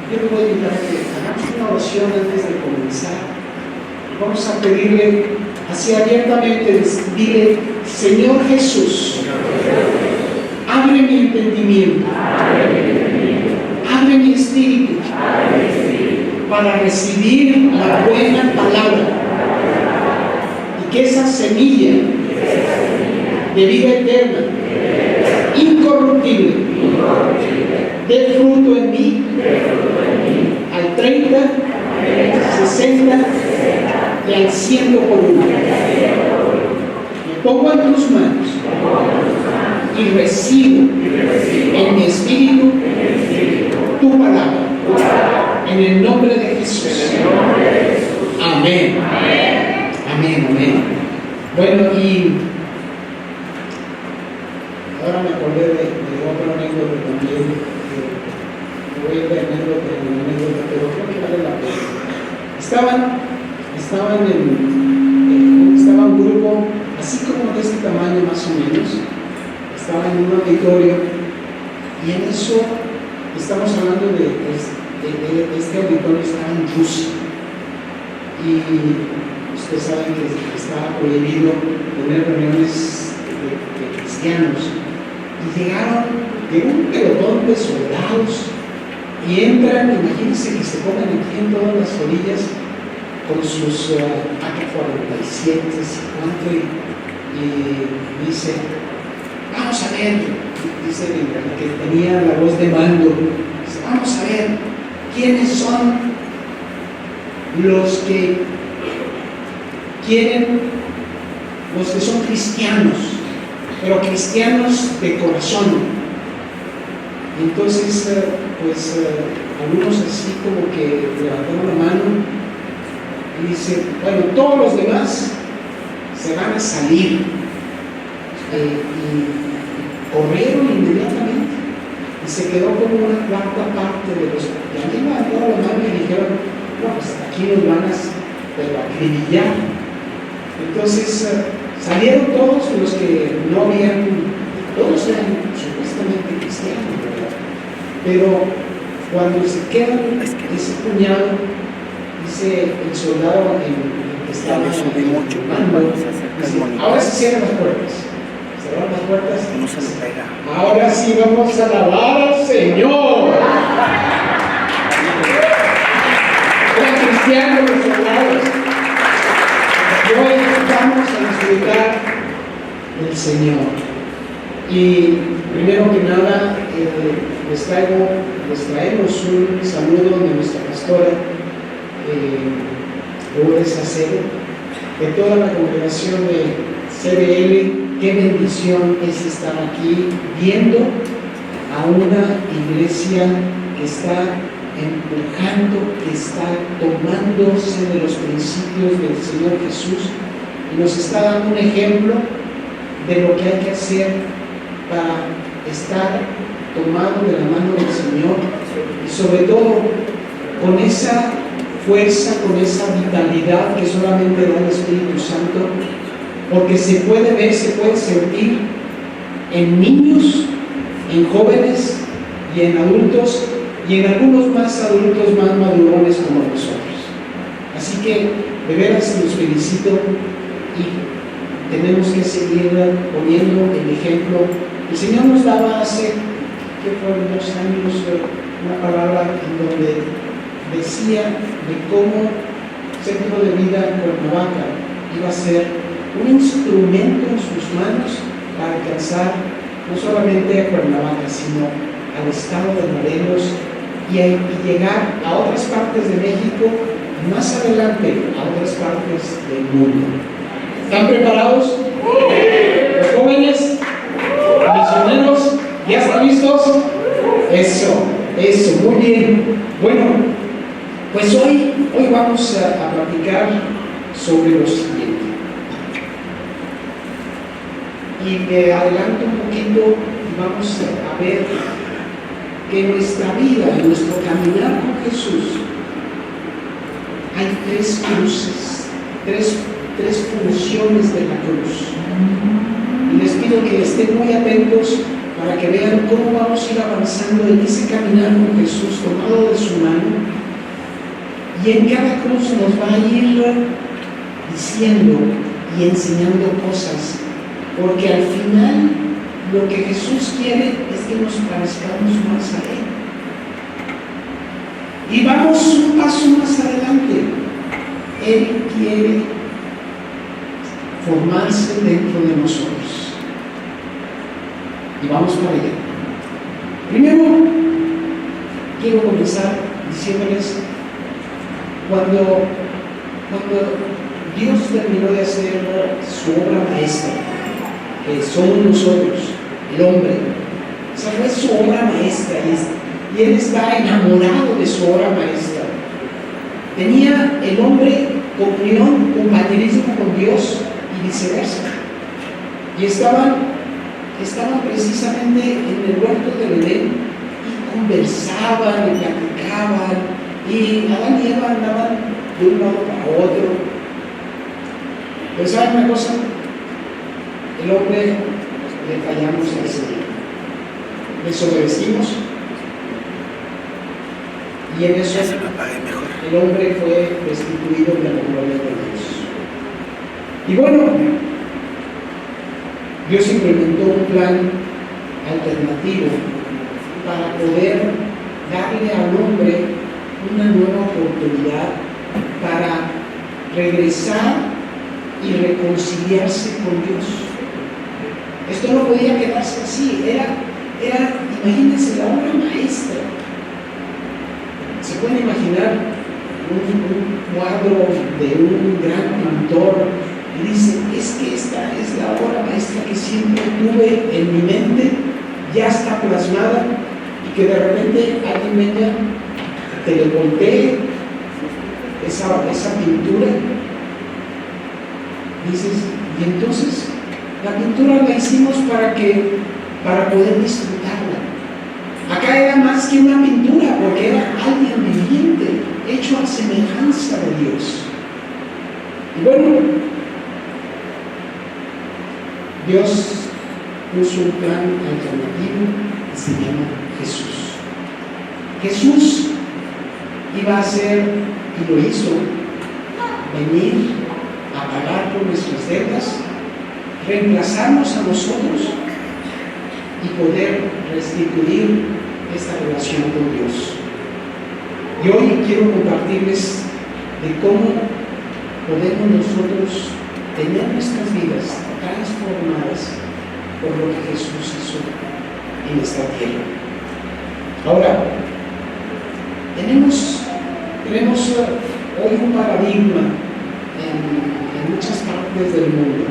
Yo te voy a invitar a que hagamos una oración antes de comenzar. Vamos a pedirle así abiertamente, dile: Señor Jesús, abre mi entendimiento, abre mi espíritu para recibir la buena palabra, y que esa semilla de vida eterna, incorruptible, dé fruto en mí al 30, 60 y al 100 por uno. Me pongo en tus manos y recibo en mi espíritu tu palabra, en el nombre de Jesús. Amén. Amén, amén. Bueno, y ahora me acordé de otra anécdota también. Voy a ir de anécdota en anécdota, pero creo que vale la pena. Estaba un grupo así como de este tamaño más o menos. Estaba en un auditorio, y en eso estamos hablando de este auditorio. Estaba en Rusia, y ustedes saben que estaba prohibido tener reuniones de cristianos, y llegaron de un pelotón de soldados y entran. Imagínense que se ponen aquí en todas las orillas con sus AK-47 y dice: vamos a ver, dice el que tenía la voz de mando, dice: vamos a ver quiénes son los que quieren, los que son cristianos, pero cristianos de corazón. Entonces, algunos así como que levantaron la mano y dice: bueno, todos los demás se van a salir. Y corrieron inmediatamente, y se quedó como una cuarta parte de los que habían levantado la mano y dijeron: no, pues aquí nos van a acribillar. Entonces salieron todos los que no habían, todos eran supuestamente cristianos, ¿verdad? Pero cuando se quedan ese puñado, dice el soldado que estaba en el mando, dice: ahora se cierran las puertas. Cerraron las puertas. No se le pega. Ahora sí vamos a alabar al Señor. Eran cristianos los soldados. Y hoy vamos a disfrutar del Señor. Y primero que nada, les traemos un saludo de nuestra pastora, Lourdes Acedo, de toda la congregación de CBL. Qué bendición es estar aquí viendo a una iglesia que está empujando, que está tomándose de los principios del Señor Jesús, y nos está dando un ejemplo de lo que hay que hacer para estar tomado de la mano del Señor, y sobre todo con esa fuerza, con esa vitalidad que solamente da el Espíritu Santo, porque se puede ver, se puede sentir en niños, en jóvenes y en adultos, y en algunos más adultos más madurones como nosotros. Así que de veras los felicito, y tenemos que seguir poniendo el ejemplo. El Señor nos daba hace, ¿qué fueron? 2 años, una palabra en donde decía de cómo Centro de Vida en Cuernavaca iba a ser un instrumento en sus manos para alcanzar no solamente a Cuernavaca, sino al estado de Morelos, y llegar a otras partes de México, y más adelante a otras partes del mundo. ¿Están preparados? Los jóvenes, misioneros, ¿ya están listos? Eso, muy bien. Bueno, pues hoy vamos a platicar sobre lo siguiente. Y me adelanto un poquito y vamos a ver que en nuestra vida, en nuestro caminar con Jesús, hay 3 cruces, tres funciones de la cruz. Y les pido que estén muy atentos para que vean cómo vamos a ir avanzando en ese caminar con Jesús tomado de su mano, y en cada cruz nos va a ir diciendo y enseñando cosas, porque al final lo que Jesús quiere es que nos parezcamos más a Él. Y vamos un paso más adelante. Él quiere formarse dentro de nosotros. Y vamos para allá. Primero, quiero comenzar diciéndoles, cuando Dios terminó de hacer su obra maestra, que somos nosotros, el hombre, esa fue su obra maestra, y Él está enamorado de su obra maestra. Tenía el hombre comunión, compañerismo con Dios y viceversa. Y estaban precisamente en el huerto del Edén y conversaban y platicaban, y Adán y Eva andaban de un lado para otro. Pero ¿saben una cosa? El hombre le fallamos al Señor, desobedecimos, y en eso el hombre fue destituido de la gloria de Dios. Y bueno, Dios implementó un plan alternativo para poder darle al hombre una nueva oportunidad para regresar y reconciliarse con Dios. Esto no podía quedarse así, era, imagínense, la obra maestra. Se pueden imaginar un cuadro de un gran pintor y dice, es que esta es la obra maestra que siempre tuve en mi mente, ya está plasmada, y que de repente alguien venga, te le voltee esa pintura. Dices, y entonces la pintura la hicimos para poder disfrutarla. Acá era más que una pintura, porque era alguien viviente, hecho a semejanza de Dios. Y bueno, Dios puso un plan alternativo que se llama Jesús. Jesús iba a hacer, y lo hizo, venir a pagar por nuestras deudas, reemplazarnos a nosotros y poder restituir esta relación con Dios. Y hoy quiero compartirles de cómo podemos nosotros tener nuestras vidas transformadas por lo que Jesús hizo en esta tierra. Ahora, tenemos hoy un paradigma en muchas partes del mundo,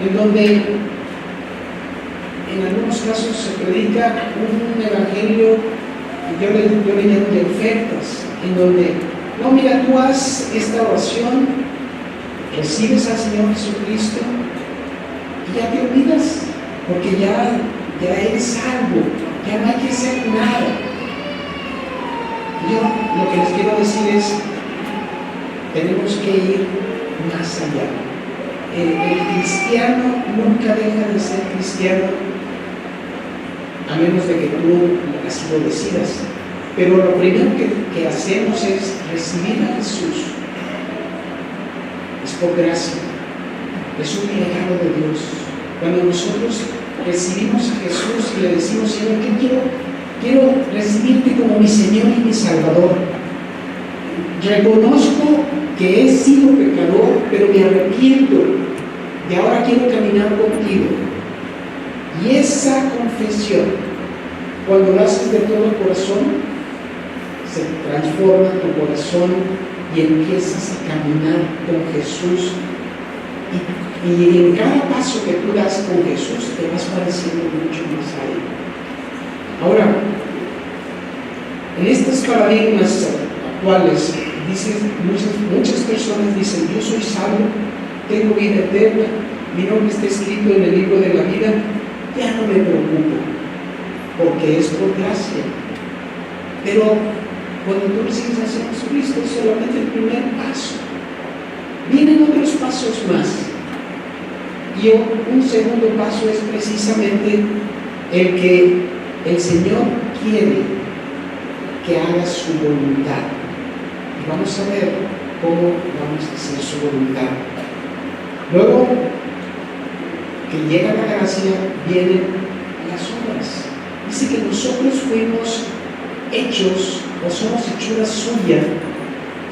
en donde en algunos casos se predica un evangelio, yo le llamo de ofertas, en donde, no, mira, tú haz esta oración, recibes al Señor Jesucristo y ya te olvidas, porque ya eres salvo, ya no hay que hacer nada. Yo lo que les quiero decir es, tenemos que ir más allá. El cristiano nunca deja de ser cristiano, a menos de que tú así lo decidas. Pero lo primero que hacemos es recibir a Jesús. Es por gracia, es un regalo de Dios. Cuando nosotros recibimos a Jesús y le decimos, Señor, ¿qué quiero recibirte como mi Señor y mi Salvador? Reconozco que he sido pecador, pero me arrepiento y ahora quiero caminar contigo. Y esa confesión, cuando lo haces de todo corazón, se transforma tu corazón y empiezas a caminar con Jesús. Y en cada paso que tú das con Jesús, te vas pareciendo mucho más a Él. Ahora, en estos paradigmas actuales, muchas personas dicen, yo soy salvo, tengo vida eterna, mi nombre está escrito en el libro de la vida, ya no me preocupo, porque es por gracia. Pero cuando tú recibes a Jesucristo, es solamente el primer paso. Vienen otros pasos más. Y un segundo paso es precisamente el que el Señor quiere que haga su voluntad. Y vamos a ver cómo vamos a hacer su voluntad. Luego que llega la gracia, vienen las obras. Dice que nosotros fuimos hechos, o somos hechura suya,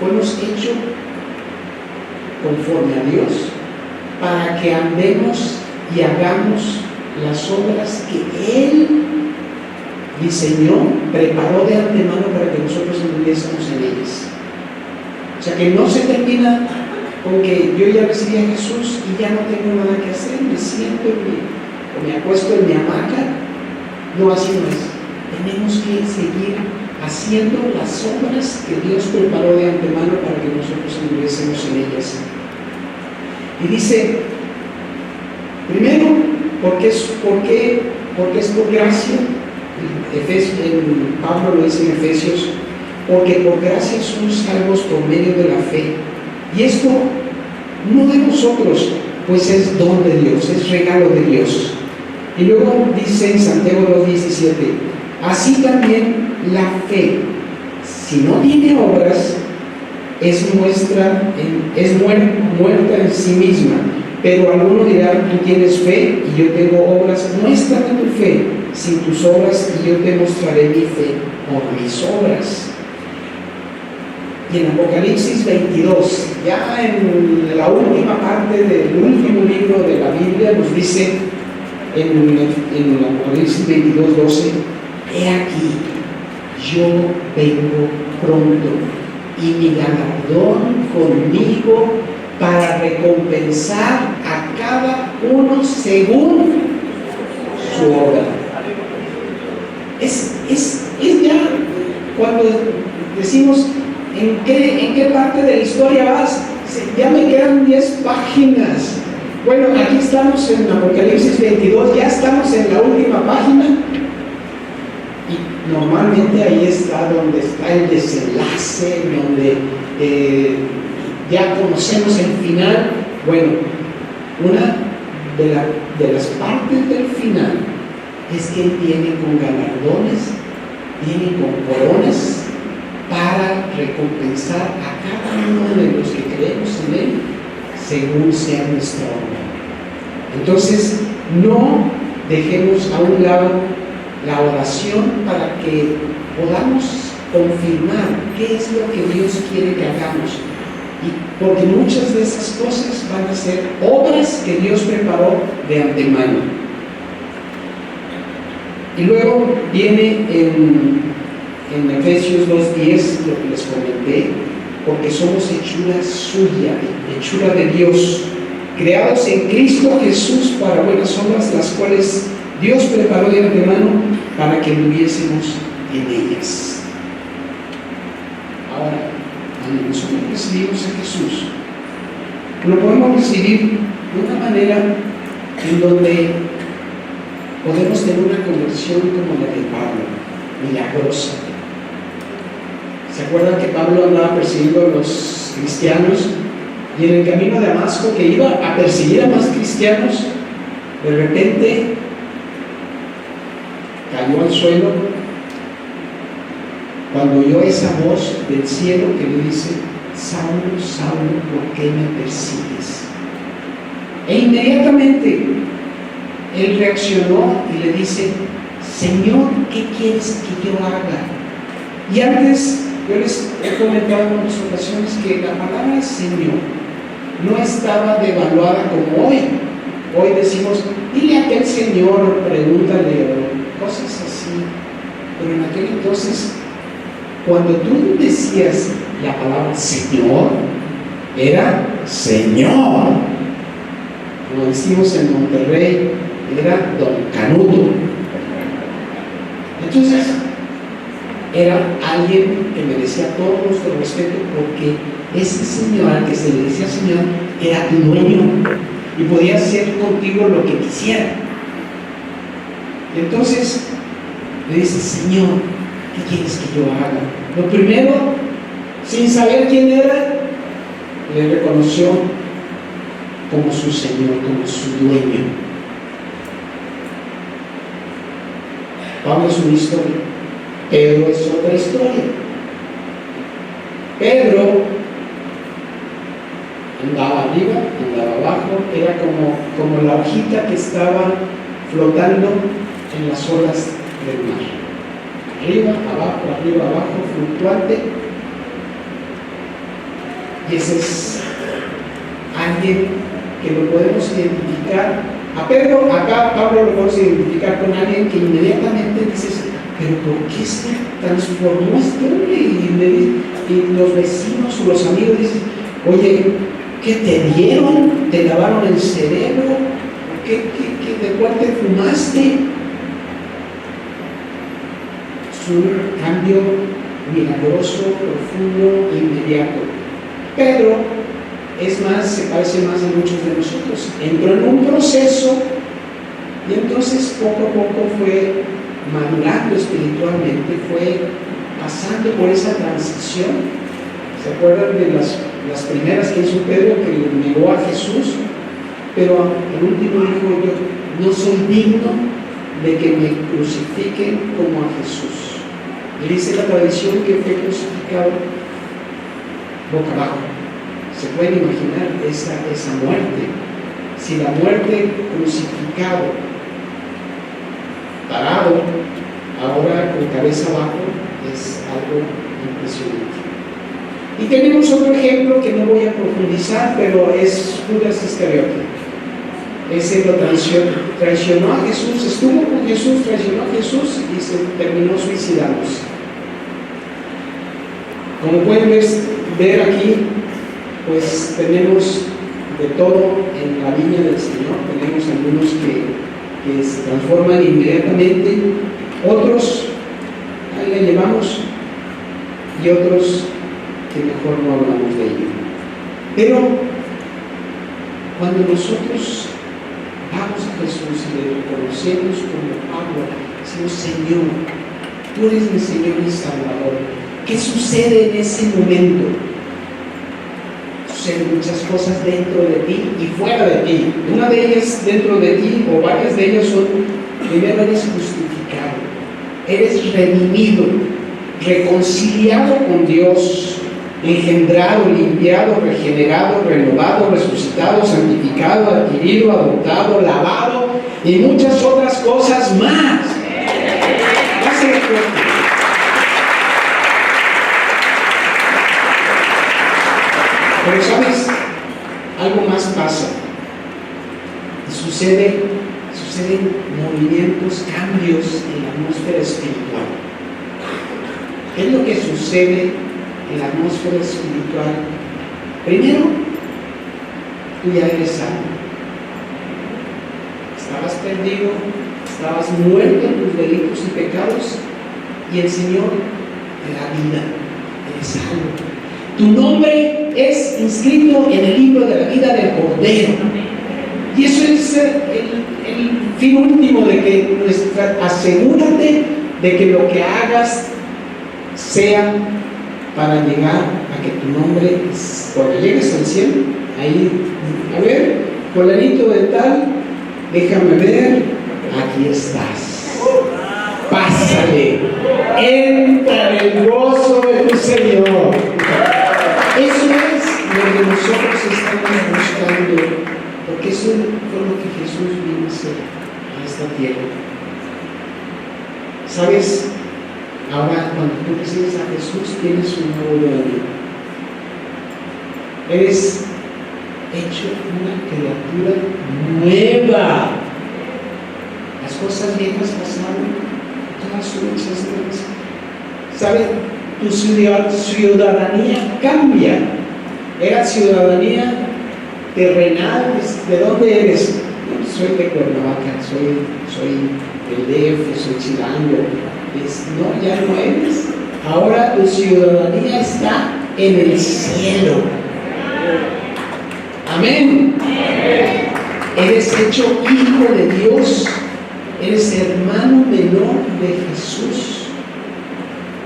fuimos hechos conforme a Dios, para que andemos y hagamos las obras que Él diseñó, preparó de antemano para que nosotros anduviésemos en ellas. O sea que no se termina con que yo ya recibí a Jesús y ya no tengo nada que hacer, me siento o me acuesto en mi hamaca. No, así no es. Tenemos que seguir haciendo las obras que Dios preparó de antemano para que nosotros anduviésemos en ellas. Y dice, primero, porque es por gracia. Pablo lo dice en Efesios, porque por gracia somos salvos por medio de la fe. Y esto no de nosotros, pues es don de Dios, es regalo de Dios. Y luego dice en Santiago 2:17, así también la fe, si no tiene obras, es muerta en sí misma. Pero alguno dirá, tú tienes fe y yo tengo obras. Muéstrame tu fe sin tus obras y yo te mostraré mi fe por mis obras. Y en Apocalipsis 22, ya en la última parte del último libro de la Biblia, nos dice en Apocalipsis 22:12, he aquí, yo vengo pronto y mi galardón conmigo para recompensar a cada uno según su obra. Es ya cuando decimos ¿en qué parte de la historia vas? Ya me quedan 10 páginas. Bueno, aquí estamos en Apocalipsis 22, ya estamos en la última página. Y normalmente ahí está donde está el desenlace, donde ya conocemos el final. Bueno, una de las partes del final es que Él viene con galardones, viene con coronas para recompensar a cada uno de los que creemos en Él según sea nuestra obra. Entonces, no dejemos a un lado la oración para que podamos confirmar qué es lo que Dios quiere que hagamos. Y porque muchas de esas cosas van a ser obras que Dios preparó de antemano. Y luego viene en Efesios 2:10 lo que les comenté, porque somos hechura suya, hechura de Dios, creados en Cristo Jesús para buenas obras, las cuales Dios preparó de antemano para que viviésemos en ellas. Ahora, cuando nosotros recibimos a Jesús, lo podemos recibir de una manera en donde podemos tener una conversión como la de Pablo, milagrosa. ¿Se acuerdan que Pablo andaba persiguiendo a los cristianos? Y en el camino de Damasco, que iba a perseguir a más cristianos, de repente cayó al suelo cuando oyó esa voz del cielo que le dice: Saulo, Saulo, ¿por qué me persigues? E inmediatamente él reaccionó y le dice: Señor, ¿qué quieres que yo haga? Y antes yo les he comentado en otras ocasiones que la palabra Señor no estaba devaluada como hoy. Hoy decimos, dile a aquel señor, pregúntale, o cosas así. Pero en aquel entonces, cuando tú decías la palabra Señor, era Señor. Como decimos en Monterrey, era Don Canuto. Entonces, era alguien que merecía todo nuestro respeto, porque ese señor al que se le decía Señor era tu dueño y podía hacer contigo lo que quisiera. Entonces le dice: Señor, ¿qué quieres que yo haga? Lo primero, sin saber quién era, le reconoció como su Señor, como su dueño. Pablo es una historia, Pedro es otra historia. Pedro andaba arriba, andaba abajo, era como la hojita que estaba flotando en las olas del mar. Arriba, abajo, fluctuante. Y ese es alguien que lo podemos identificar. A Pedro, acá Pablo lo podemos identificar con alguien que inmediatamente dices, pero ¿por qué se transformó este hombre? Y los vecinos o los amigos dicen, oye, ¿qué te dieron? ¿Te lavaron el cerebro? ¿De cuál te fumaste? Es un cambio milagroso, profundo e inmediato. Pedro, es más, se parece más a muchos de nosotros. Entró en un proceso y entonces poco a poco fue madurando espiritualmente, fue pasando por esa transición. ¿Se acuerdan de las primeras que hizo Pedro, que negó a Jesús? Pero el último dijo, yo no soy digno de que me crucifiquen como a Jesús. Y dice la tradición que fue crucificado boca abajo. ¿Se pueden imaginar esa muerte? Si la muerte crucificado, parado, ahora con cabeza abajo, es algo impresionante. Y tenemos otro ejemplo que no voy a profundizar, pero es Judas Iscariote. Ese lo traicionó a Jesús, estuvo con Jesús, traicionó a Jesús y se terminó suicidándose. Como pueden ver aquí, pues tenemos de todo en la viña del Señor. Tenemos algunos que se transforman inmediatamente, otros ahí le llevamos y otros que mejor no hablamos de ello. Pero cuando nosotros vamos a Jesús y le reconocemos como Pablo, decimos, Señor, tú eres mi Señor y Salvador, ¿qué sucede en ese momento? Suceden muchas cosas dentro de ti y fuera de ti. Una de ellas dentro de ti, o varias de ellas son, primero eres justificado, eres redimido, reconciliado con Dios, engendrado, limpiado, regenerado, renovado, resucitado, santificado, adquirido, adoptado, lavado y muchas otras cosas más. Pero ¿sabes? Algo más pasa. Y suceden movimientos, cambios en la atmósfera espiritual. ¿Qué es lo que sucede en la atmósfera espiritual? Primero, tú ya eres salvo. Estabas perdido, estabas muerto en tus delitos y pecados, y el Señor te da vida, eres salvo. Tu nombre es inscrito en el libro de la vida del Cordero. Y eso es el fin último de que asegúrate de que lo que hagas sea para llegar a que tu nombre, cuando llegues al cielo, ahí, a ver, fulanito de tal, déjame ver, aquí estás. Pásale, entra en el gozo de tu Señor. Eso es lo que nosotros estamos buscando, porque eso fue lo que Jesús vino a hacer a esta tierra. ¿Sabes? Ahora, cuando tú recibes a Jesús, tienes un nuevo hombre. Eres hecho una criatura nueva. Las cosas viejas pasaron, todas son hechas nuevas. ¿Sabes? Tu ciudadanía cambia. Era ciudadanía terrenal. ¿De dónde eres? No, soy de Cuernavaca, soy del DF, soy chilango. No, ya no eres. Ahora tu ciudadanía está en el cielo. Amén. Eres hecho hijo de Dios. Eres hermano menor de Jesús.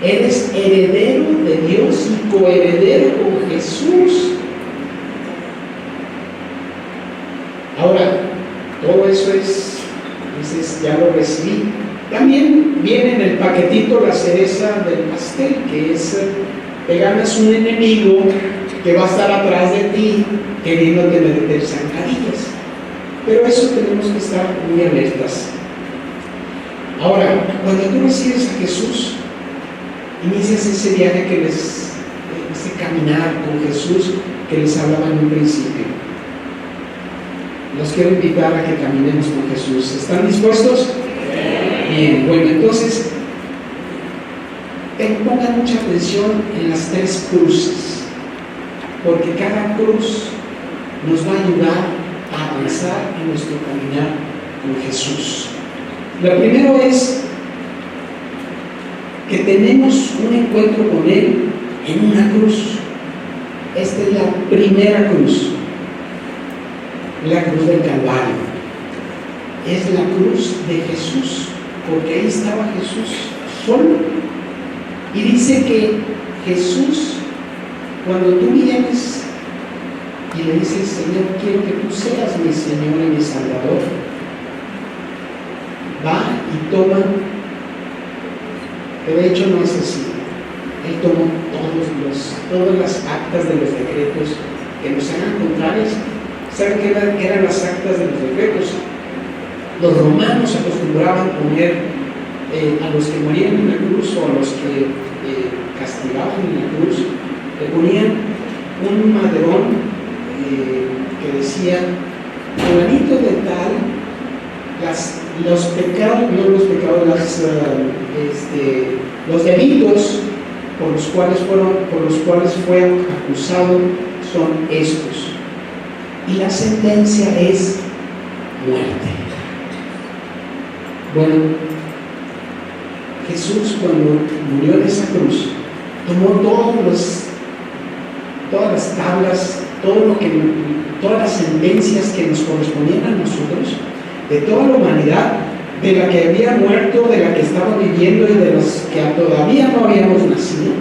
Eres heredero de Dios y coheredero con Jesús. Ahora, todo eso dices, ya lo recibí. También viene en el paquetito la cereza del pastel, que es te ganas un enemigo que va a estar atrás de ti queriéndote meter zancadillas. Pero eso tenemos que estar muy alertas. Ahora, cuando tú recibes a Jesús, inicias ese viaje ese caminar con Jesús que les hablaba en un principio. Los quiero invitar a que caminemos con Jesús. ¿Están dispuestos? Bien, bueno, entonces pongan mucha atención en las 3 cruces, porque cada cruz nos va a ayudar a avanzar en nuestro caminar con Jesús. Lo primero es que tenemos un encuentro con Él en una cruz. Esta es la primera cruz, la cruz del Calvario. Es la cruz de Jesús, porque ahí estaba Jesús solo. Y dice que Jesús, cuando tú vienes y le dices, Señor, quiero que tú seas mi Señor y mi Salvador, va y toma, pero de hecho no es así. Él tomó todas las actas de los decretos que nos eran contrarias. ¿Saben qué eran las actas de los decretos? Los romanos acostumbraban poner a los que morían en la cruz o a los que castigaban en la cruz, le ponían un maderón que decía, fulanito de tal, los pecados, no los pecados, los delitos por los cuales fue acusado son estos, y la sentencia es muerte. Bueno, Jesús, cuando murió en esa cruz, tomó todas las tablas, todas las sentencias que nos correspondían a nosotros, de toda la humanidad, de la que había muerto, de la que estaba viviendo y de las que todavía no habíamos nacido.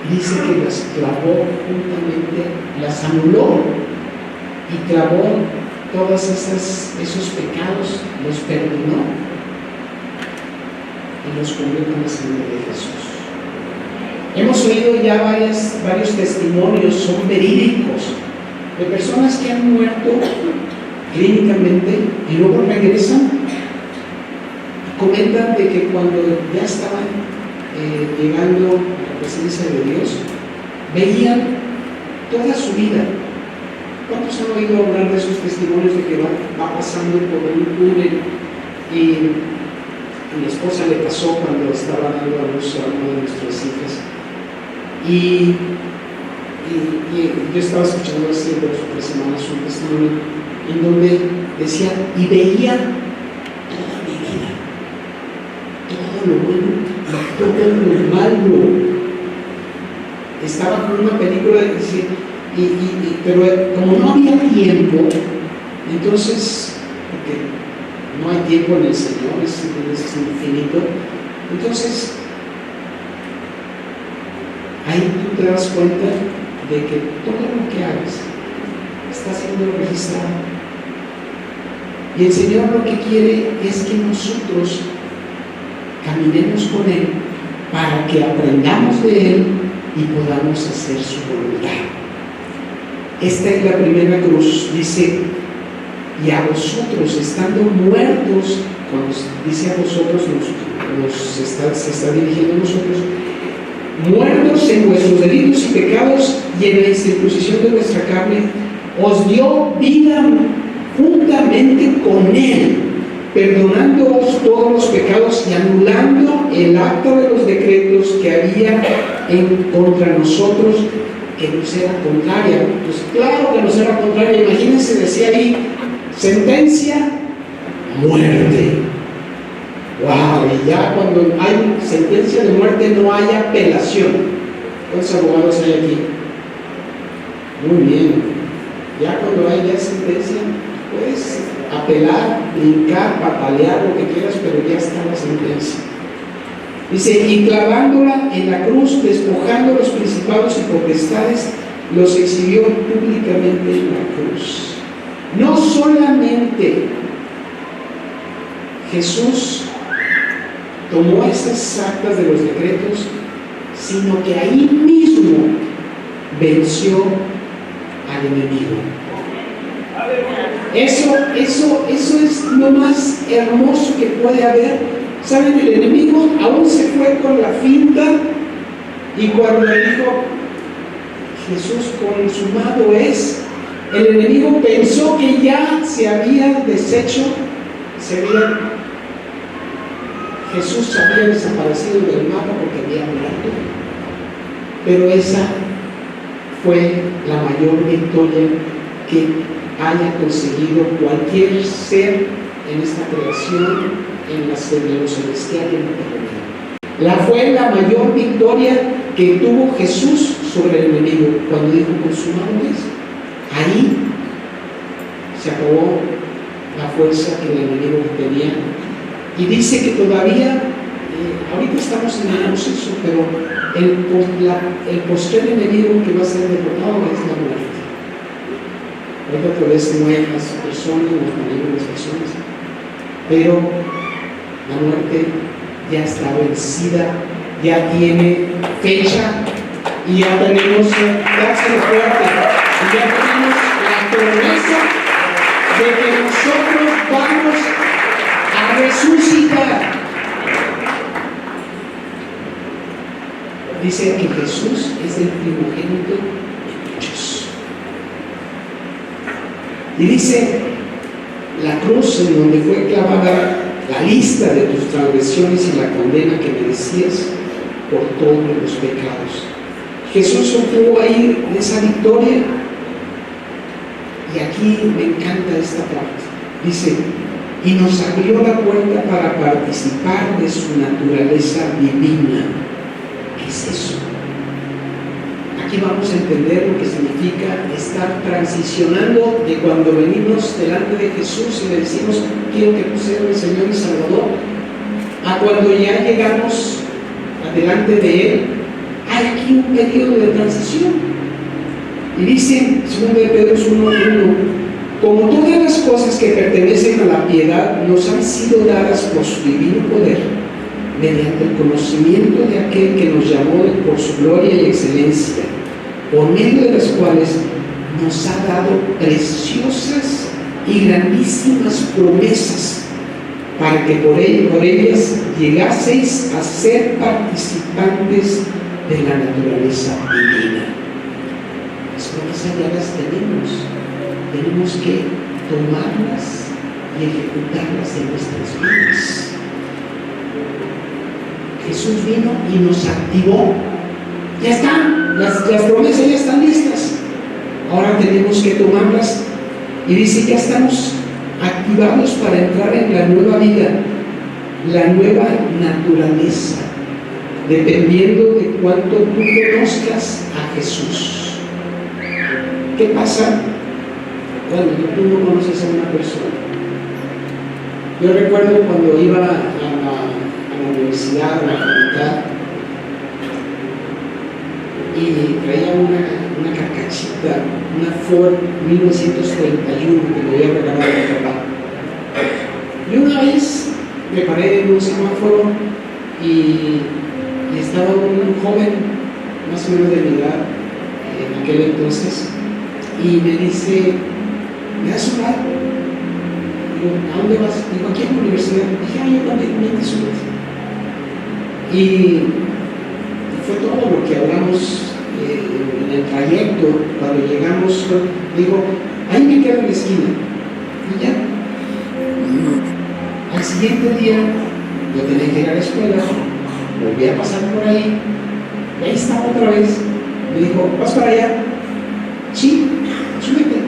Y dice que las clavó juntamente, las anuló y clavó todos esos pecados, los perdonó y los cubrió con la sangre de Jesús. Hemos oído ya varios testimonios, son verídicos, de personas que han muerto clínicamente y luego regresan. Comentan de que cuando ya estaban llegando a la presencia de Dios, veían toda su vida. ¿Cuántos han oído hablar de esos testimonios de que va pasando por un túnel y mi esposa le pasó cuando estaba dando a luz a una de nuestras hijas? Y yo estaba escuchando hace 2 o 3 semanas un testimonio en donde decía, y veía toda mi vida, todo lo bueno y todo lo malo. Estaba con una película pero como no había tiempo, entonces, porque no hay tiempo en el Señor, es infinito, entonces ahí tú te das cuenta de que todo lo que hagas está siendo registrado. Y el Señor lo que quiere es que nosotros caminemos con Él para que aprendamos de Él y podamos hacer su voluntad. Esta es la primera cruz. Dice, y a vosotros, estando muertos, cuando dice a vosotros, se está dirigiendo a nosotros, muertos en vuestros delitos y pecados y en la incircuncisión de vuestra carne, os dio vida juntamente con Él, perdonándoos todos los pecados y anulando el acta de los decretos que había contra nosotros, que nos era contraria. Pues claro que nos era contraria. Imagínense, decía ahí, sentencia, muerte. Wow, y ya cuando hay sentencia de muerte no hay apelación. ¿Cuántos abogados hay aquí? Muy bien. Ya cuando hay ya sentencia, puedes apelar, brincar, patalear, lo que quieras, pero ya está la sentencia. Dice, y clavándola en la cruz, despojando los principados y potestades, los exhibió públicamente en la cruz. No solamente Jesús tomó esas actas de los decretos, sino que ahí mismo venció al enemigo. Eso es lo más hermoso que puede haber. ¿Saben? El enemigo aún se fue con la finta, y cuando le dijo Jesús consumado es, el enemigo pensó que ya se había deshecho, Jesús había desaparecido del mapa porque había muerto. Pero esa fue la mayor victoria que haya conseguido cualquier ser en esta creación, en lo celestial y en lo terrenal. Fue la mayor victoria que tuvo Jesús sobre el enemigo cuando dijo consumado es. Ahí se acabó la fuerza que el enemigo tenía. Y dice que todavía, ahorita estamos en el proceso, pero el postrer enemigo que va a ser derrotado es la muerte. Ahorita todavía se mueren las personas, los peligros de las personas, pero la muerte ya está vencida, ya tiene fecha, y ya tenemos, dárselo fuerte, y ya tenemos la promesa de que nosotros vamos a resucitar. Dice que Jesús es el primogénito de muchos. Y dice, la cruz en donde fue clavada la lista de tus transgresiones y la condena que merecías por todos los pecados. Jesús obtuvo ahí esa victoria, y aquí me encanta esta parte. Dice, y nos abrió la puerta para participar de su naturaleza divina. ¿Qué es eso? Aquí vamos a entender lo que significa estar transicionando de cuando venimos delante de Jesús y le decimos, quiero que tú seas mi Señor y Salvador, a cuando ya llegamos delante de Él. Hay aquí un periodo de transición. Y dice, 2 Pedro 1:1, como todas las cosas que pertenecen a la piedad nos han sido dadas por su divino poder, mediante el conocimiento de aquel que nos llamó por su gloria y excelencia, por medio de las cuales nos ha dado preciosas y grandísimas promesas, para que por ellas llegaseis a ser participantes de la naturaleza divina. Las promesas ya las tenemos que tomarlas y ejecutarlas en nuestras vidas. Jesús vino y nos activó. Ya están, las promesas ya están listas. Ahora tenemos que tomarlas, y dice, ya estamos activados para entrar en la nueva vida, la nueva naturaleza, dependiendo de cuánto tú conozcas a Jesús. ¿Qué pasa cuando tú no conoces a una persona? Yo recuerdo cuando iba a la universidad, a la facultad, y traía una carcachita, una Ford 1931 que me había regalado mi papá. Y una vez me paré en un semáforo y estaba un joven, más o menos de mi edad, en aquel entonces, y me dice, ¿me das un rato? Digo, ¿a dónde vas? Digo, aquí en la universidad. Dije, yo también me subes. Y fue todo lo que hablamos en el trayecto. Cuando llegamos, digo, ahí me quedo en la esquina. Y ya. Al siguiente día, yo tenía que ir a la escuela, volví a pasar por ahí, y ahí estaba otra vez. Me dijo, ¿vas para allá? Sí, súbete.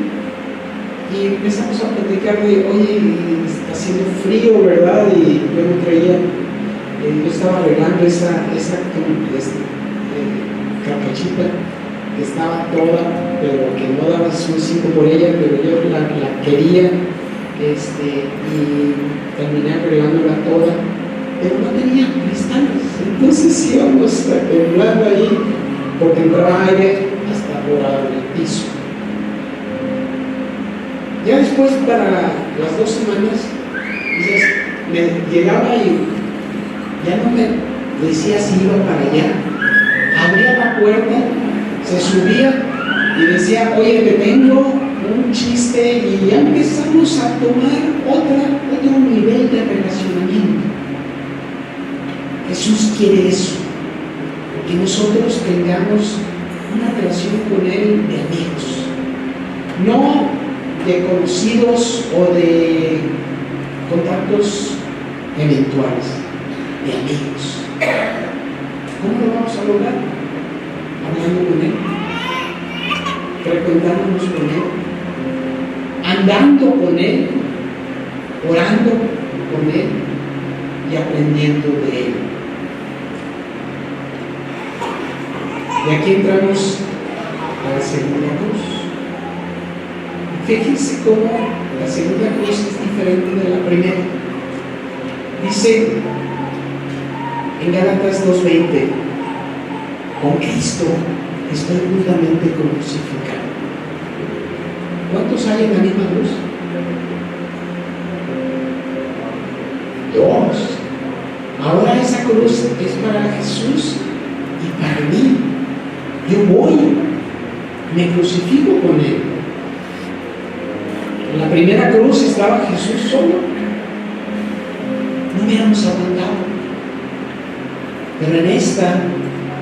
Y empezamos a platicar de, oye, está haciendo frío, ¿verdad? Y yo no traía, yo estaba arreglando esa carcachita que estaba toda, pero que no dabas un 5 por ella, pero yo la quería, y terminé arreglándola toda, pero no tenía cristales. Entonces íbamos temblando ahí, porque entraba aire hasta por el piso. Ya después, para las 2 semanas, me llegaba y ya no me decía si iba para allá. Abría la puerta, se subía y decía, oye, te tengo un chiste, y ya empezamos a tomar otro nivel de relacionamiento. Jesús quiere eso, que nosotros tengamos una relación con Él de amigos, no de conocidos o de contactos eventuales, de amigos. ¿Cómo lo vamos a lograr? Hablando con Él, frecuentándonos con Él, andando con Él, orando con Él y aprendiendo de Él. Y aquí entramos a la segunda cruz. Fíjense cómo la segunda cruz es diferente de la primera. Dice en Gálatas 2:20, con Cristo estoy juntamente crucificado. ¿Cuántos hay en la misma cruz? Dos. Ahora esa cruz es para Jesús y para mí. Yo voy, me crucifico con Él. En la primera cruz estaba Jesús solo, no hubiéramos aguantado. Pero en esta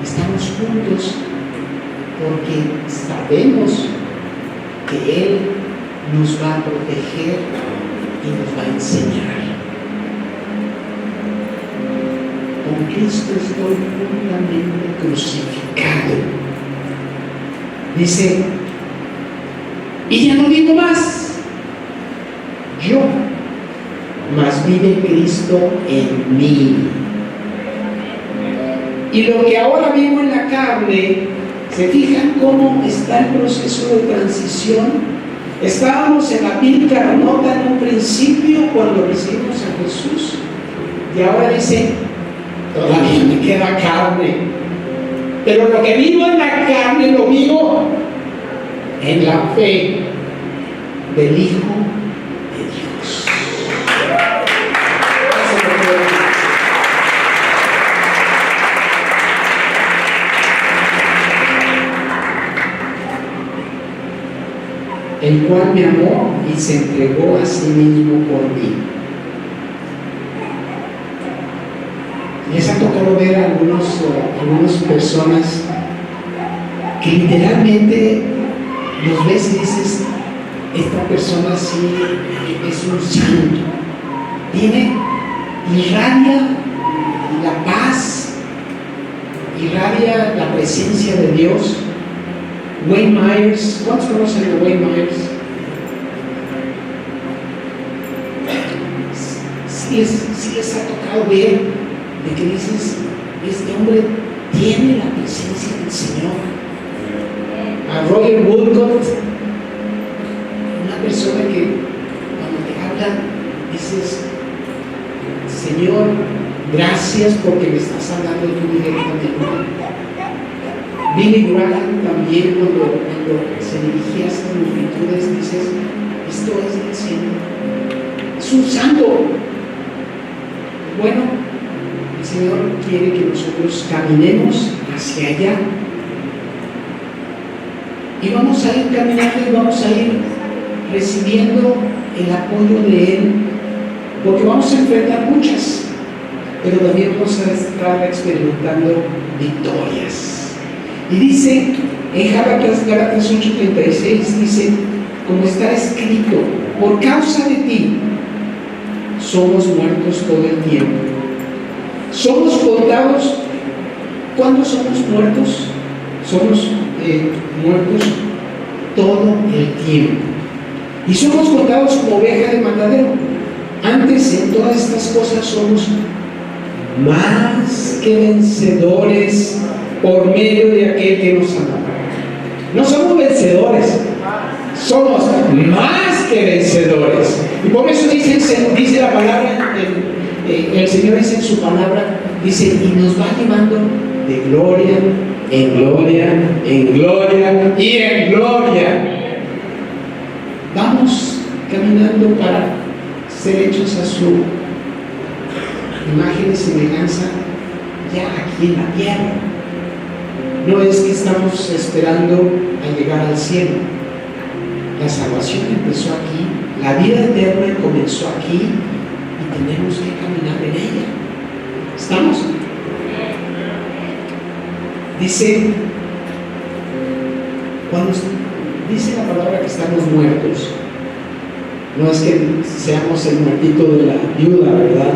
estamos juntos porque sabemos que Él nos va a proteger y nos va a enseñar. Con Cristo estoy juntamente crucificado. Dice, y ya no vivo más yo, mas vive Cristo en mí. Y lo que ahora vivo en la carne, ¿se fijan cómo está el proceso de transición? Estábamos en la vil carnota en un principio cuando recibimos a Jesús, y ahora dice, todavía me queda carne, pero lo que vivo en la carne lo vivo en la fe del Hijo de Dios. El cual me amó y se entregó a sí mismo por mí. Les ha tocado ver a algunas personas que literalmente los ves y dices, esta persona sí es un santo, irradia la paz, irradia la presencia de Dios. Wayne Myers, ¿cuántos conocen a Wayne Myers? Sí les ha tocado ver de que dices, este hombre tiene la presencia del Señor. A Roger Woodcott, una persona que cuando te habla dices, Señor, gracias porque me estás hablando tú directamente. Billy Graham también cuando se dirigía a estas multitudes dices, esto es del Señor, es un santo. Bueno, el Señor quiere que nosotros caminemos hacia allá y vamos a ir caminando y vamos a ir recibiendo el apoyo de Él, porque vamos a enfrentar muchas, pero también vamos a estar experimentando victorias. Y dice en Gálatas 8:36, dice, como está escrito, por causa de ti somos muertos todo el tiempo. Somos contados. ¿Cuándo somos muertos? Somos muertos todo el tiempo. Y somos contados como oveja de matadero. Antes en todas estas cosas somos más que vencedores por medio de aquel que nos ama. No somos vencedores, somos más que vencedores. Y por eso dice la palabra, el Señor dice en su palabra, dice, y nos va llevando de gloria en gloria, en gloria y en gloria. Vamos caminando para ser hechos a su imagen y semejanza, ya aquí en la tierra. No es que estamos esperando a llegar al cielo. La salvación empezó aquí, la vida eterna comenzó aquí y tenemos que caminar en ella. ¿Estamos? Dice, cuando dice la palabra que estamos muertos, no es que seamos el muertito de la viuda, ¿verdad?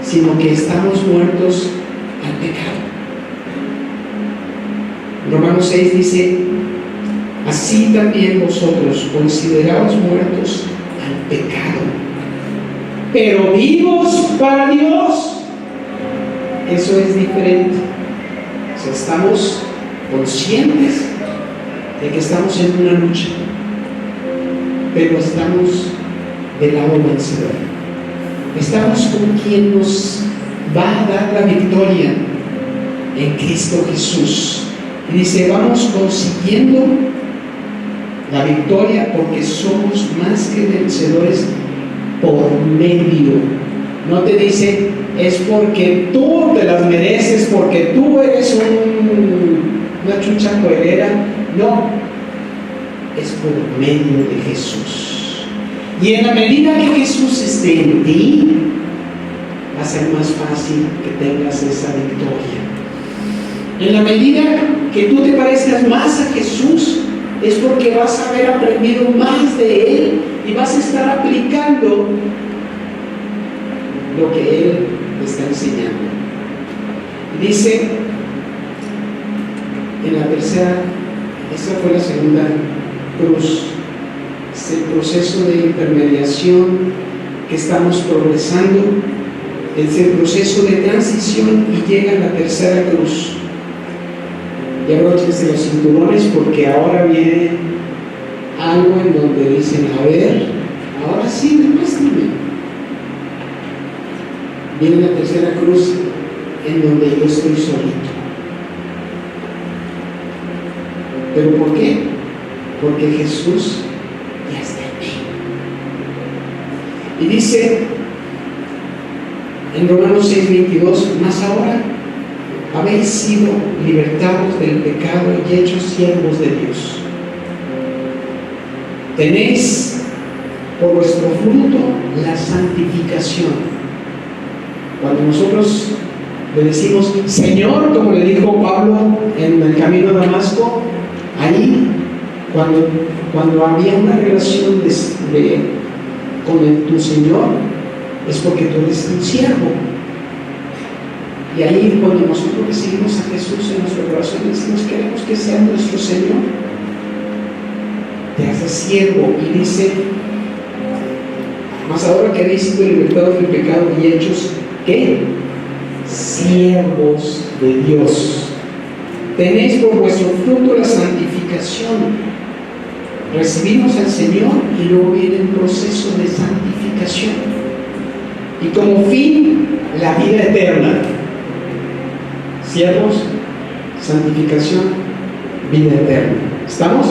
Sino que estamos muertos al pecado. Romanos 6 dice, así también vosotros consideraos muertos al pecado, pero vivos para Dios. Eso es diferente. O sea, estamos conscientes de que estamos en una lucha, pero estamos del lado vencedor. Estamos con quien nos va a dar la victoria en Cristo Jesús. Y dice, vamos consiguiendo la victoria porque somos más que vencedores por medio. No te dice, es porque tú te las mereces, porque tú eres una chucha coherera. No, es por medio de Jesús. Y en la medida que Jesús esté en ti, va a ser más fácil que tengas esa victoria. En la medida que tú te parezcas más a Jesús, es porque vas a haber aprendido más de Él y vas a estar aplicando lo que Él te está enseñando. Y dice en la tercera, esta fue la segunda cruz, es el proceso de intermediación que estamos progresando, es el proceso de transición y llega a la tercera cruz. Y abróchense los cinturones porque ahora viene algo en donde dicen, a ver, ahora sí, demuéstrame. Viene la tercera cruz en donde yo estoy solito. ¿Pero por qué? Porque Jesús ya está en mí. Y dice en Romanos 6:22, más ahora habéis sido libertados del pecado y hechos siervos de Dios. Tenéis por vuestro fruto la santificación. Cuando nosotros le decimos Señor, como le dijo Pablo en el camino a Damasco, ahí cuando había una relación con tu Señor, es porque tú eres un siervo. Y ahí cuando nosotros recibimos a Jesús en nuestro corazón, decimos, queremos que sea nuestro Señor, te haces siervo. Y dice, mas ahora que habéis sido libertados del pecado y hechos, ¿qué? Siervos de Dios. Tenéis por vuestro fruto la santificación. Recibimos al Señor y luego viene el proceso de santificación. Y como fin, la vida eterna. Siervos, santificación, vida eterna. ¿Estamos?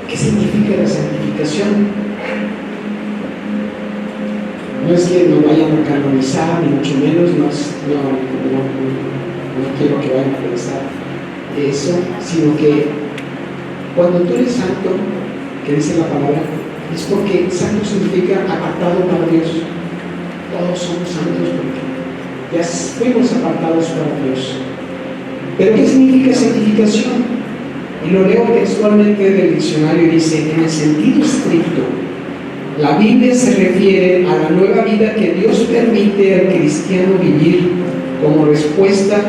¿Qué significa la santificación? No es que nos vayan a canonizar, ni mucho menos, no quiero que vayan a pensar eso, sino que cuando tú eres santo, que dice la palabra, es porque santo significa apartado para Dios. Todos somos santos porque ya fuimos apartados para Dios. ¿Pero qué significa santificación? Y lo leo textualmente del diccionario y dice, en el sentido estricto, la Biblia se refiere a la nueva vida que Dios permite al cristiano vivir como respuesta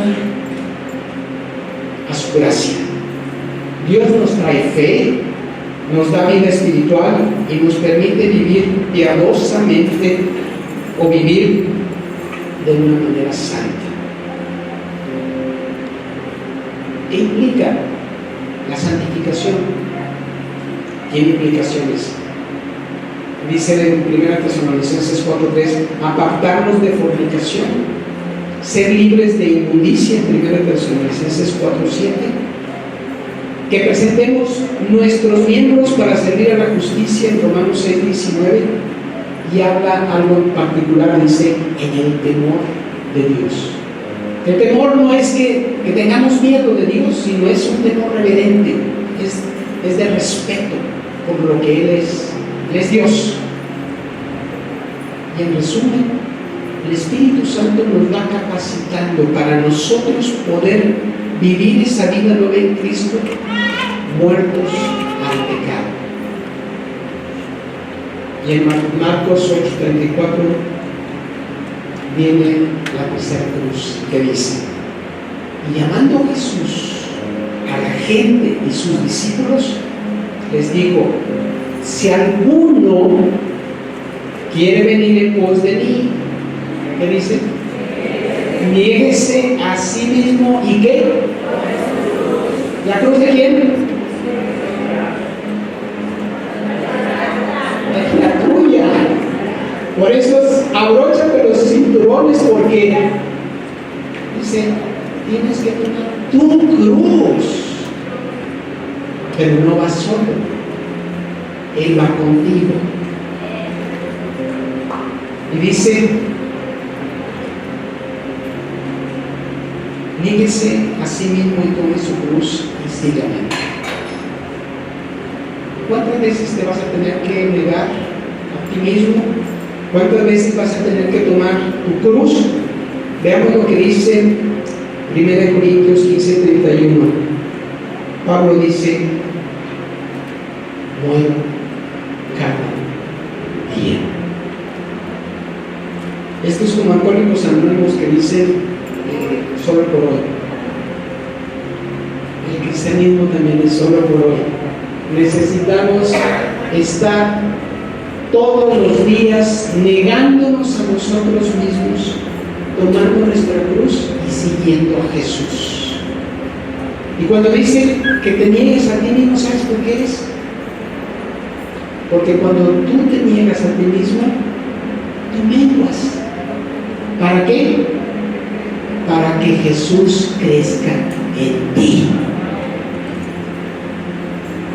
a su gracia. Dios nos trae fe, nos da vida espiritual y nos permite vivir piadosamente o vivir de una manera santa. ¿Qué implica la santificación? Tiene implicaciones. Dice en 1 Tesalonicenses 4:3, apartarnos de fornicación, ser libres de inmundicia en 1 Tesalonicenses 4:7, que presentemos nuestros miembros para servir a la justicia en Romanos 6:19, y habla algo en particular, dice, en el temor de Dios. El temor no es que tengamos miedo de Dios, sino es un temor reverente, es de respeto por lo que Él es. Él es Dios. Y en resumen, el Espíritu Santo nos va capacitando para nosotros poder vivir esa vida nueva en Cristo, muertos al pecado. Y en Marcos 8:34 viene la tercera cruz que dice: y llamando a Jesús a la gente y sus discípulos, les dijo: si alguno quiere venir en pos de mí, ¿qué dice? Niéguese a sí mismo. ¿Y qué? ¿La cruz de quién? La tuya. Por eso abróchate los cinturones, porque dice: tienes que tomar tu cruz. Pero no vas solo, Él va contigo. Y dice: níguese a sí mismo y tome su cruz y sígame. ¿Cuántas veces te vas a tener que negar a ti mismo? ¿Cuántas veces vas a tener que tomar tu cruz? Veamos lo que dice 1 Corintios 15:31. Pablo dice: muero cada día. Esto es como Alcohólicos Anónimos que dicen solo por hoy. El cristianismo también es solo por hoy. Necesitamos estar todos los días negándonos a nosotros mismos, tomando nuestra cruz y siguiendo a Jesús. Y cuando dice que te niegues a ti mismo, ¿sabes por qué es? Porque cuando tú te niegas a ti mismo, tú menguas. ¿Para qué? Para que Jesús crezca en ti.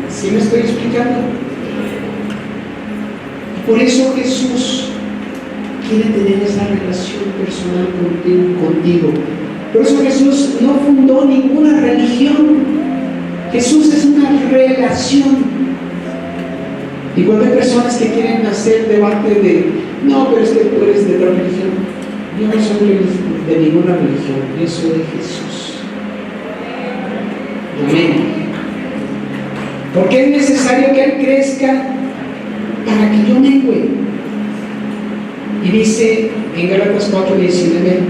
¿Sí me estoy explicando? Y por eso Jesús quiere tener esa relación personal contigo. Por eso Jesús no fundó ninguna religión. Jesús es una relación. Y cuando hay personas que quieren hacer debate de: no, pero es que tú eres de otra religión. Yo no soy de ninguna religión, yo soy de Jesús. Amén. Porque es necesario que Él crezca para que yo mengue. Y dice en Gálatas 4:19: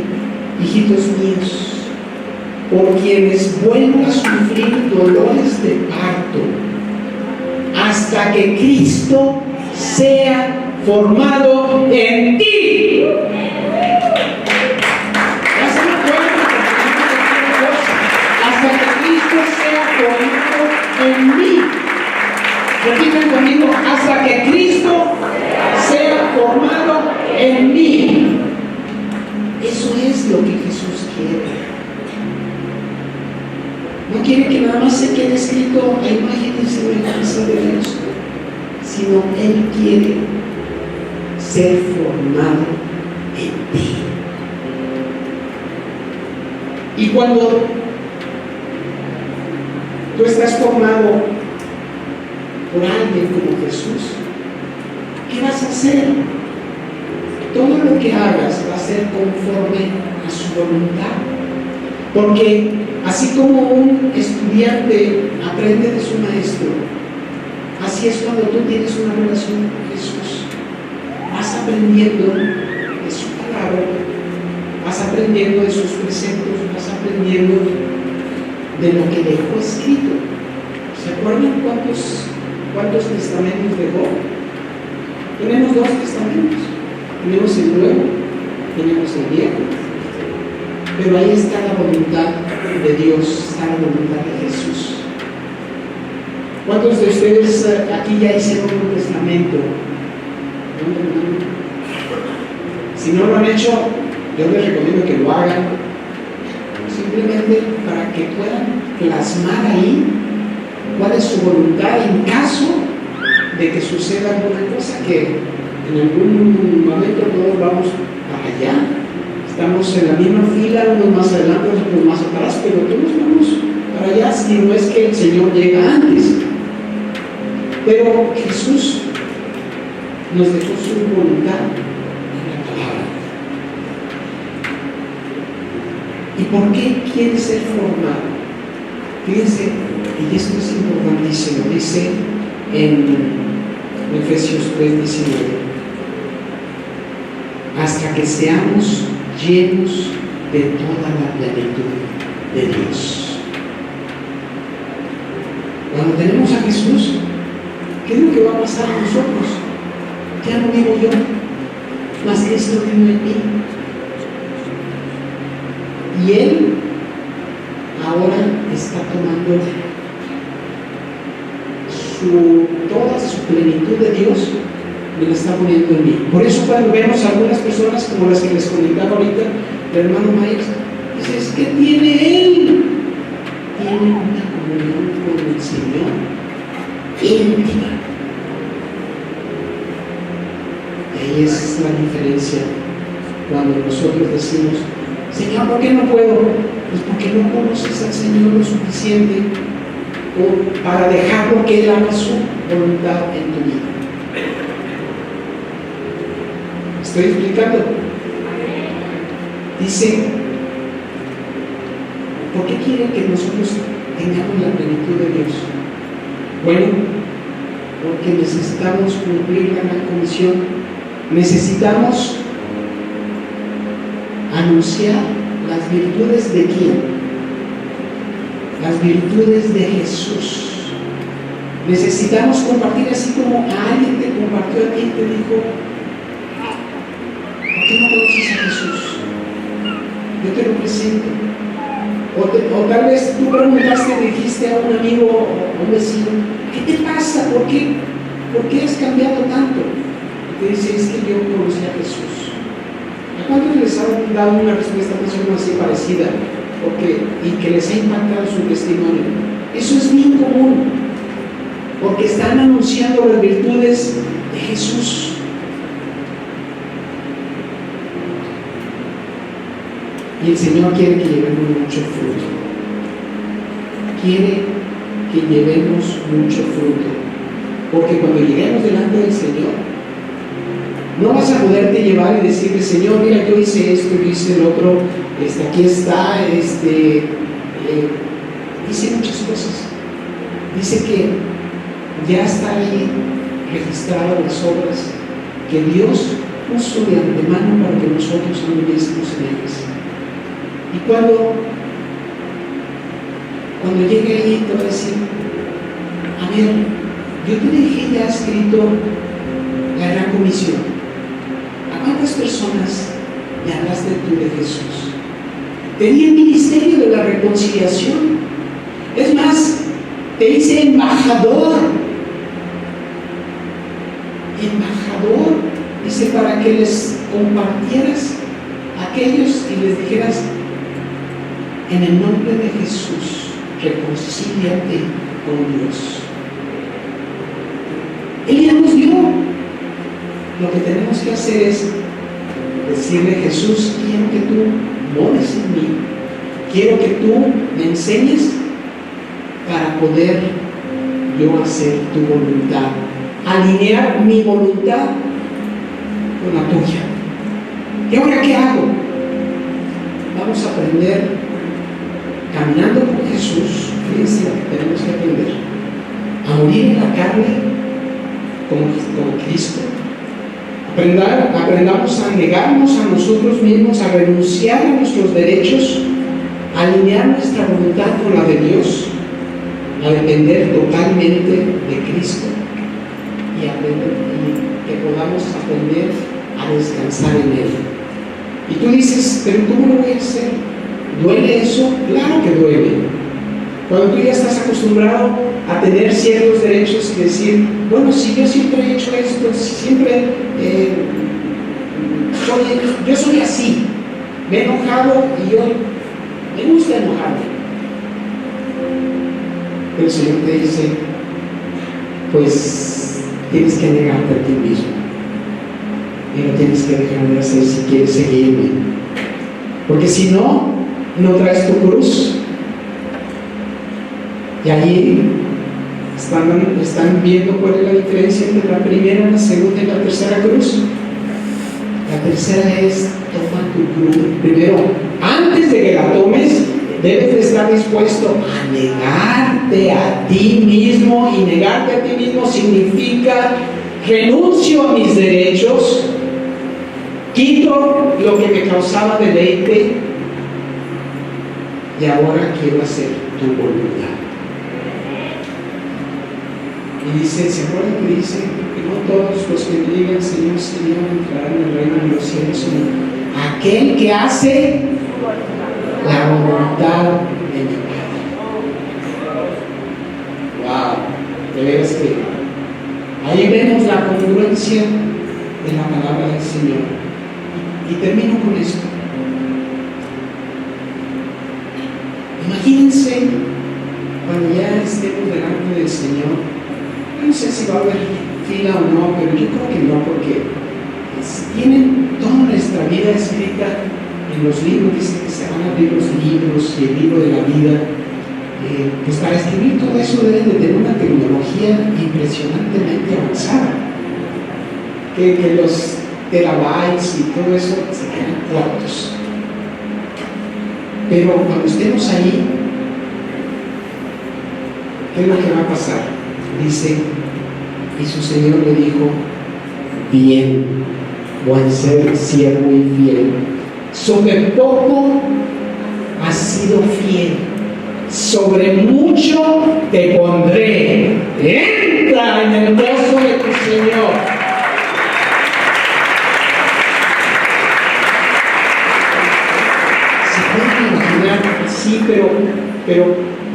hijitos míos, por quienes vuelvo a sufrir dolores de parto, hasta que Cristo sea formado en ti. Hasta que Cristo sea formado en mí. Repiten conmigo: hasta que Cristo sea formado en mí. Eso es lo que Jesús quiere. No quiere que nada más se quede escrito a imagen y semejanza de Dios, sino Él quiere ser formado en ti. Y cuando tú estás formado por alguien como Jesús, ¿qué vas a hacer? Todo lo que hagas va a ser conforme a su voluntad. Porque así como un estudiante aprende de su maestro, así es cuando tú tienes una relación con Jesús. Vas aprendiendo de su palabra, vas aprendiendo de sus preceptos, vas aprendiendo de lo que dejó escrito. ¿Se acuerdan cuántos testamentos dejó? Tenemos 2 testamentos. Tenemos el Nuevo, tenemos el Viejo. Pero ahí está la voluntad de Dios, está la voluntad de Jesús. ¿Cuántos de ustedes aquí ya hicieron un testamento? Si no lo han hecho, yo les recomiendo que lo hagan, simplemente para que puedan plasmar ahí cuál es su voluntad en caso de que suceda alguna cosa, que en algún momento todos vamos para allá. Estamos en la misma fila, unos más adelante, otros más atrás, pero todos vamos para allá, si no es que el Señor llega antes. Pero Jesús nos dejó su voluntad en la palabra. ¿Y por qué quiere ser formado? Fíjense, y esto es importantísimo, dice en Efesios 3:19, hasta que seamos llenos de toda la plenitud de Dios. Cuando tenemos a Jesús, ¿qué es lo que va a pasar a nosotros? Ya no vivo yo, mas Cristo vive en mí. Y Él ahora está tomando toda su plenitud de Dios y la está poniendo en mí. Por eso cuando vemos a algunas personas como las que les comentaba ahorita, el hermano Maíz, dices, ¿qué tiene él? Tiene una comunión con el Señor íntima. Ahí es la diferencia cuando nosotros decimos, Señor, ¿por qué no puedo? Pues porque no conoces al Señor lo suficiente para dejarlo que Él haga su voluntad en tu vida. ¿Estoy explicando? Dice, ¿por qué quiere que nosotros tengamos la plenitud de Dios? Bueno, porque necesitamos cumplir la gran comisión. Necesitamos anunciar las virtudes de quién? Las virtudes de Jesús. Necesitamos compartir, así como a alguien te compartió a ti y te dijo, ¿por qué no conoces a Jesús? Yo te lo presento. O tal vez tú preguntaste, dijiste a un amigo o a un vecino, ¿qué te pasa? ¿Por qué has cambiado tanto? Y te dice, es que yo conocí a Jesús. ¿A cuántos les han dado una respuesta más o menos así parecida? Y que les ha impactado su testimonio. Eso es bien común, porque están anunciando las virtudes de Jesús. Y el Señor quiere que llevemos mucho fruto. Quiere que llevemos mucho fruto. Porque cuando lleguemos delante del Señor, no vas a poderte llevar y decirle, Señor, mira, yo hice esto, yo hice el otro, aquí está, hice muchas cosas. Dice que ya está ahí registradas las obras que Dios puso de antemano para que nosotros anduviésemos en ellas. Y cuando llegue ahí te va a decir, a ver, yo te dejé ya escrito la gran comisión. ¿A cuántas personas le hablaste tú de Jesús? Tenía el ministerio de la reconciliación. Es más, te hice embajador. Embajador, dice, para que les compartieras a aquellos y les dijeras, en el nombre de Jesús, reconcíliate con Dios. Él ya nos dio. Lo que tenemos que hacer es decirle, Jesús, quiero que tú mores en mí. Quiero que tú me enseñes para poder yo hacer tu voluntad. Alinear mi voluntad con la tuya. ¿Y ahora qué hago? Vamos a aprender caminando con Jesús. Fíjense lo que tenemos que aprender: a morir en la carne como Cristo. Aprendamos a negarnos a nosotros mismos, a renunciar a nuestros derechos, a alinear nuestra voluntad con la de Dios, a depender totalmente de Cristo y que podamos aprender a descansar en Él. Y tú dices, pero ¿cómo lo voy a hacer? ¿Duele eso? Claro que duele. Cuando tú ya estás acostumbrado a tener ciertos derechos y decir, bueno, si yo siempre he hecho esto, siempre yo soy así, me he enojado y yo me gusta enojarme. Pero el Señor te dice, pues tienes que negarte a ti mismo y lo tienes que dejar de hacer si quieres seguirme. Porque si no, no traes tu cruz. Y allí están viendo cuál es la diferencia entre la primera, la segunda y la tercera cruz. La tercera es: toma tu cruz. Primero, antes de que la tomes, debes de estar dispuesto a negarte a ti mismo. Y negarte a ti mismo significa: renuncio a mis derechos, quito lo que me causaba deleite y ahora quiero hacer tu voluntad. Y dice, ¿se acuerdan que dice que no todos los que me digan Señor, Señor entrarán en el reino de los cielos, sino aquel que hace la voluntad de mi Padre? Wow, de veras que ahí vemos la congruencia de la palabra del Señor. Y termino con esto. Imagínense cuando ya estemos delante del Señor. No sé si va a haber fila o no, pero yo creo que no, porque tienen toda nuestra vida escrita en los libros. Dice que se van a abrir los libros y el libro de la vida. Pues para escribir todo eso deben de tener una tecnología impresionantemente avanzada. Que los terabytes y todo eso se quedan cortos. Pero cuando estemos ahí, ¿qué es lo que va a pasar? Dice, y su Señor le dijo: bien, buen siervo y fiel, sobre poco has sido fiel, sobre mucho te pondré, entra en el gozo de tu Señor. Se pueden imaginar, sí, pero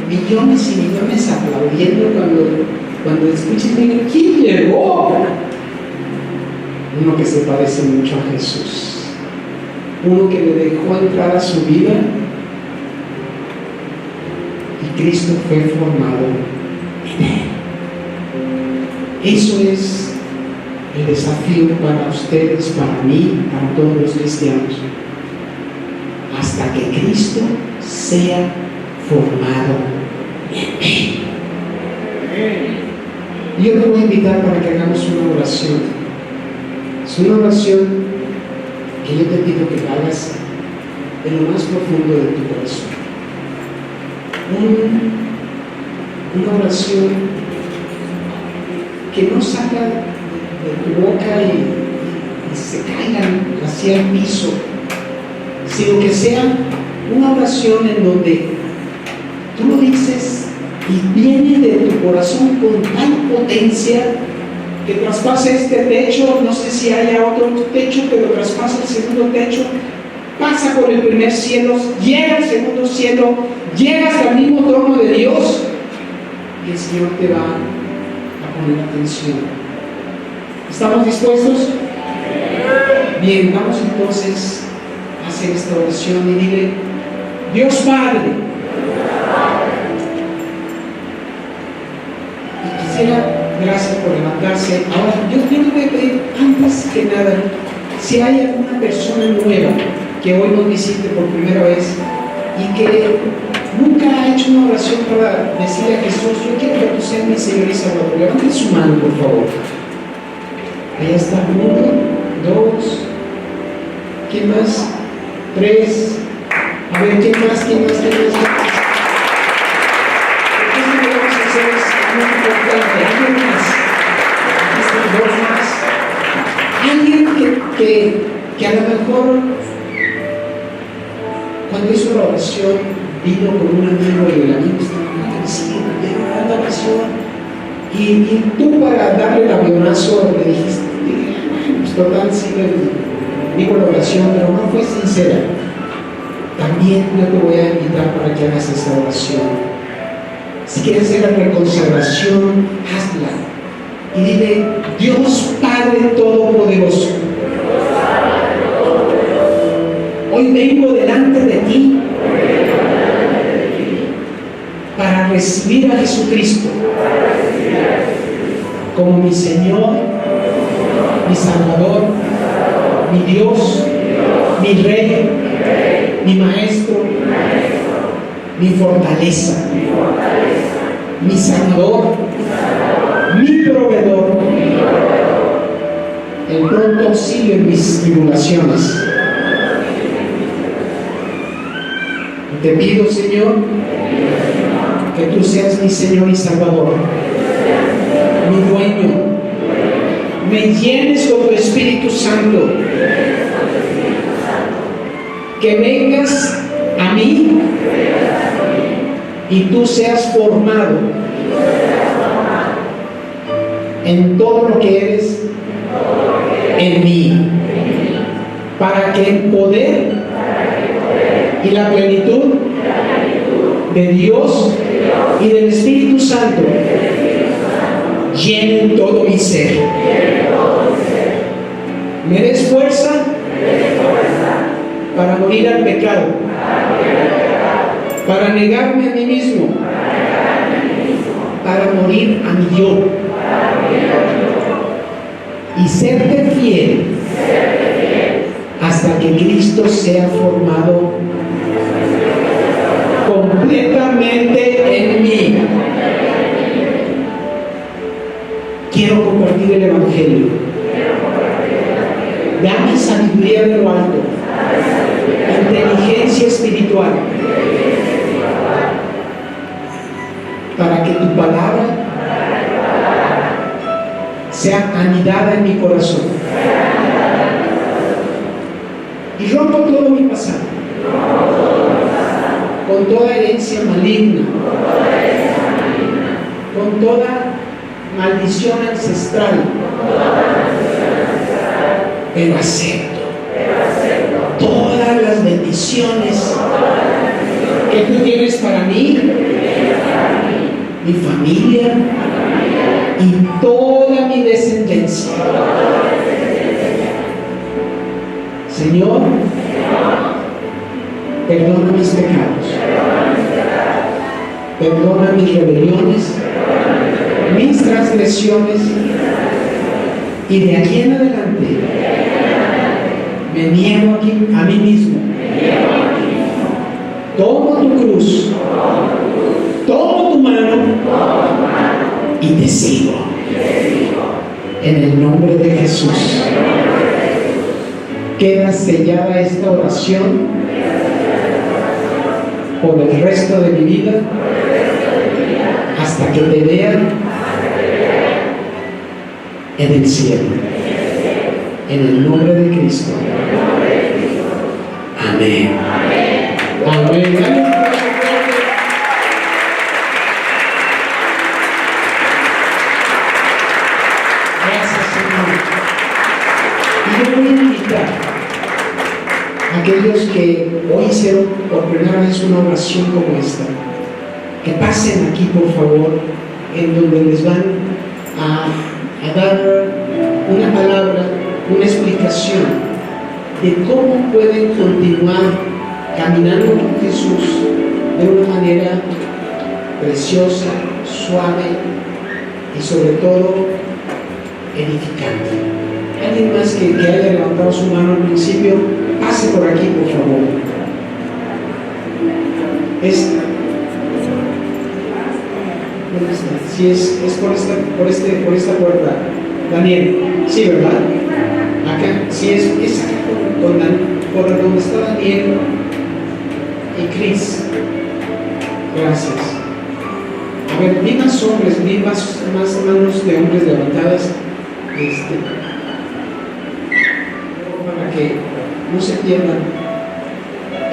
millones y millones aplaudiendo cuando escuchen: ¿quién llegó? Uno que se parece mucho a Jesús, uno que le dejó entrar a su vida y Cristo fue formado en él. Eso es el desafío para ustedes, para mí, para todos los cristianos, hasta que Cristo sea formado en mí. Yo te voy a invitar para que hagamos una oración. Es una oración que yo te pido que hagas en lo más profundo de tu corazón. Una oración que no salga de tu boca y se caiga hacia el piso, sino que sea una oración en donde tú lo dices y viene de tu corazón con tal potencia que traspasa este techo. No sé si haya otro techo, pero traspasa el segundo techo, pasa por el primer cielo, llega al segundo cielo, llega hasta el mismo trono de Dios, y el Señor te va a poner atención. ¿Estamos dispuestos? Bien, vamos entonces a hacer esta oración y dile: Dios Padre, gracias por levantarse. Ahora, yo te voy a pedir, antes que nada, si hay alguna persona nueva que hoy nos visite por primera vez y que nunca ha hecho una oración para decirle a Jesús: yo quiero que tú seas mi Señor y Salvador, levante su mano, por favor. Ahí está. 1, 2, ¿quién más? 3. A ver, ¿quién más? Alguien que a lo mejor cuando hizo la oración vino con un amigo y el amigo estaba diciendo la oración y tú, para darle el avionazo, le dijiste: pues total, sí, digo la oración, pero no fue sincera. También yo te voy a invitar para que hagas esa oración. Si quieres hacer la reconsagración, hazla. Y dile: Dios Padre Todopoderoso, hoy vengo delante de ti para recibir a Jesucristo como mi Señor, mi Salvador, mi Dios, mi Rey, mi maestro, mi fortaleza, mi sanador, mi proveedor, el pronto auxilio en mis tribulaciones. Te pido, Señor, que tú seas mi Señor y Salvador, mi dueño. Me llenes con tu Espíritu Santo, que vengas a mí y tú seas formado en todo lo que eres en mí, para que el poder y la plenitud de Dios y del Espíritu Santo llenen todo mi ser. Me des fuerza para morir al pecado, para negarme a mí mismo, para morir a mi yo y serte fiel hasta que Cristo sea formado completamente en mí. Quiero compartir el Evangelio. Dame sabiduría de lo alto, inteligencia espiritual, para que tu palabra sea anidada en mi corazón y rompo todo mi pasado con toda herencia maligna, con toda maldición ancestral, pero acepto todas las bendiciones que tú tienes para mí, mi familia y toda mi descendencia. Señor, perdona mis pecados, perdona mis rebeliones, mis transgresiones, y de aquí en adelante me niego a mí mismo. Tomo tu cruz, tomo tu mano y te sigo. En el nombre de Jesús. Queda sellada esta oración por el resto de mi vida hasta que te vea en el cielo. En el nombre de Cristo. Amén. Amén. Gracias, Señor. Y yo voy a invitar a aquellos que hoy hicieron por primera vez una oración como esta, que pasen aquí, por favor, en donde les van a dar una palabra, una explicación de cómo pueden continuar caminando con Jesús de una manera preciosa, suave y sobre todo edificante. Alguien más que haya levantado su mano al principio, pase por aquí, por favor. ¿Dónde está? Si es por esta puerta. Daniel, sí, ¿verdad? Acá, sí, es acá por donde está Daniel y Cris. Gracias. A ver, vi más hombres, vi más manos de hombres levantadas. Para que no se pierdan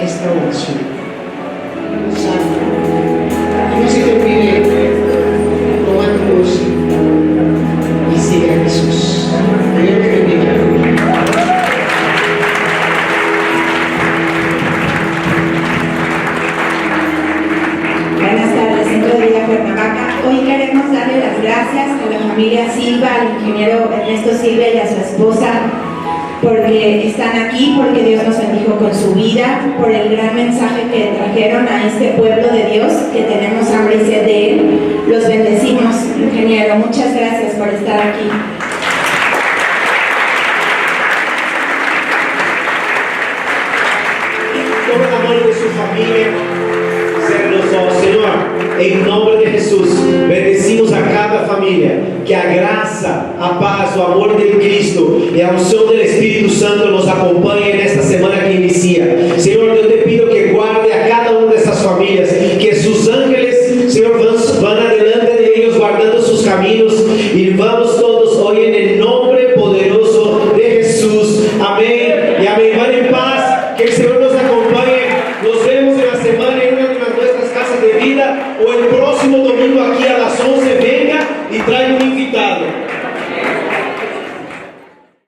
esta oración. Y no se te olvide, toma tu cruz y sigue a Jesús. Dios te bendiga. Buenas tardes, Centro de Vida Cuernavaca. Hoy queremos darle las gracias a la familia Silva, al ingeniero Ernesto Silva y a su esposa, porque están aquí, porque Dios nos bendijo con su vida, por el gran mensaje que trajeron a este pueblo de Dios, que tenemos hambre y sed de Él. Los bendecimos, ingeniero. Muchas gracias por estar aquí. Todo em nome de Jesus. Bendecimos a cada família, que a graça, a paz, o amor de Cristo e a unção do Espírito Santo nos acompanhe nesta semana que inicia. Senhor, eu te pido que guarde a cada uma dessas famílias, que sus ángeles, Senhor, van adelante de eles, guardando sus caminhos, e vamos todos hoje em nome